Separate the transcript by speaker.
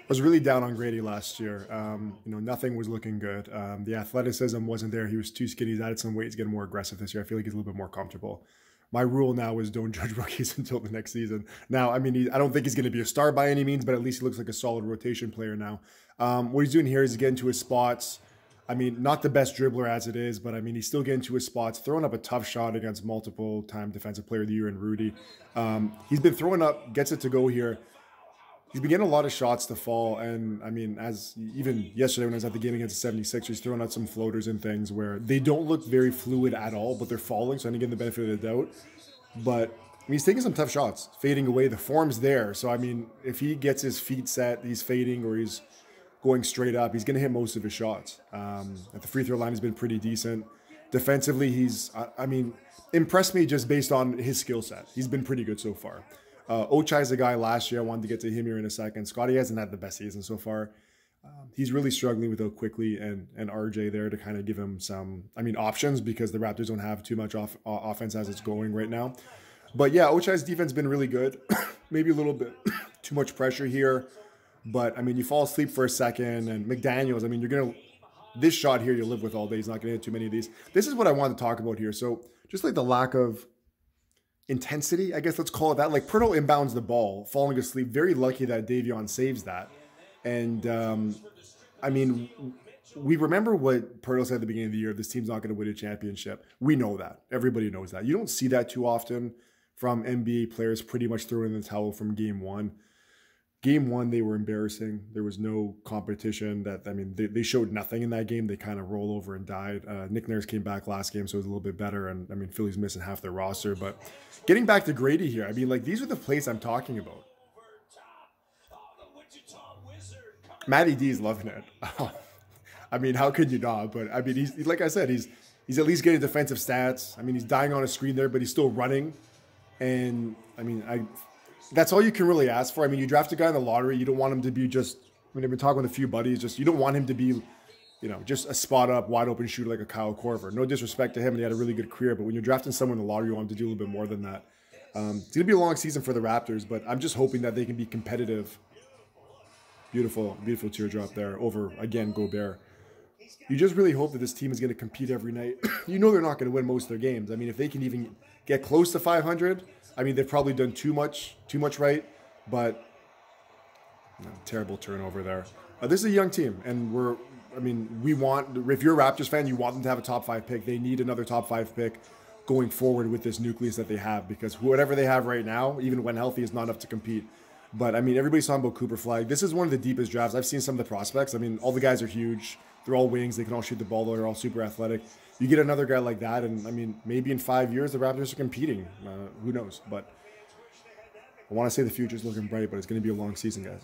Speaker 1: was really down on Gradey last year. Nothing was looking good. The athleticism wasn't there. He was too skinny. He's added some weight. He's getting more aggressive this year. I feel like he's a little bit more comfortable. My rule now is don't judge rookies until the next season. Now, I mean, I don't think he's going to be a star by any means, but at least he looks like a solid rotation player now. What he's doing here is getting to his spots. I mean, not the best dribbler as it is, but I mean, he's still getting to his spots, throwing up a tough shot against multiple-time Defensive Player of the Year in Rudy. He's been throwing up, gets it to go here. He's been getting a lot of shots to fall, and I mean, as even yesterday when I was at the game against the 76ers, he's throwing out some floaters and things where they don't look very fluid at all, but they're falling, so I didn't give him the benefit of the doubt. But I mean, he's taking some tough shots, fading away. The form's there, so I mean, if he gets his feet set, he's fading or he's going straight up, he's going to hit most of his shots. At the free throw line, he's been pretty decent. Defensively, he's, I mean, impressed me just based on his skill set. He's been pretty good so far. Ochai's a guy last year. I wanted to get to him here in a second. Scotty hasn't had the best season so far. He's really struggling without Quickly and RJ there to kind of give him some, I mean, options because the Raptors don't have too much offense as it's going right now. But yeah, Ochai's defense has been really good. Maybe a little bit too much pressure here. But, I mean, you fall asleep for a second. And McDaniels, I mean, you're going to, this shot here you'll live with all day. He's not going to hit too many of these. This is what I want to talk about here. So just like the lack of intensity, I guess let's call it that. Like Pirtle inbounds the ball, falling asleep. Very lucky that Davion saves that. And, I mean, we remember what Pirtle said at the beginning of the year, this team's not going to win a championship. We know that. Everybody knows that. You don't see that too often from NBA players pretty much throwing in the towel from game one. Game one, they were embarrassing. There was no competition. They showed nothing in that game. They kind of rolled over and died. Nick Nurse came back last game, so it was a little bit better. And, I mean, Philly's missing half their roster. But getting back to Gradey here, I mean, like, these are the plays I'm talking about. Matty D's loving it. I mean, how could you not? But, I mean, he's like I said, he's at least getting defensive stats. I mean, he's dying on a screen there, but he's still running. And, I mean, that's all you can really ask for. I mean, you draft a guy in the lottery. You don't want him to be just, I mean, I've been talking with a few buddies, just, you don't want him to be, you know, just a spot up, wide open shooter like a Kyle Korver. No disrespect to him, and he had a really good career. But when you're drafting someone in the lottery, you want him to do a little bit more than that. It's going to be a long season for the Raptors, but I'm just hoping that they can be competitive. Beautiful, beautiful teardrop there over, again, Gobert. You just really hope that this team is going to compete every night. You know they're not going to win most of their games. I mean, if they can even get close to 500, I mean, they've probably done too much right, but terrible turnover there. This is a young team, and if you're a Raptors fan, you want them to have a top 5 pick. They need another top 5 pick going forward with this nucleus that they have, because whatever they have right now, even when healthy, is not enough to compete. But, I mean, everybody's talking about Cooper Flag. This is one of the deepest drafts. I've seen some of the prospects. I mean, all the guys are huge. They're all wings. They can all shoot the ball. They're all super athletic. You get another guy like that, and, I mean, maybe in 5 years the Raptors are competing. Who knows? But I want to say the future's looking bright, but it's going to be a long season, guys.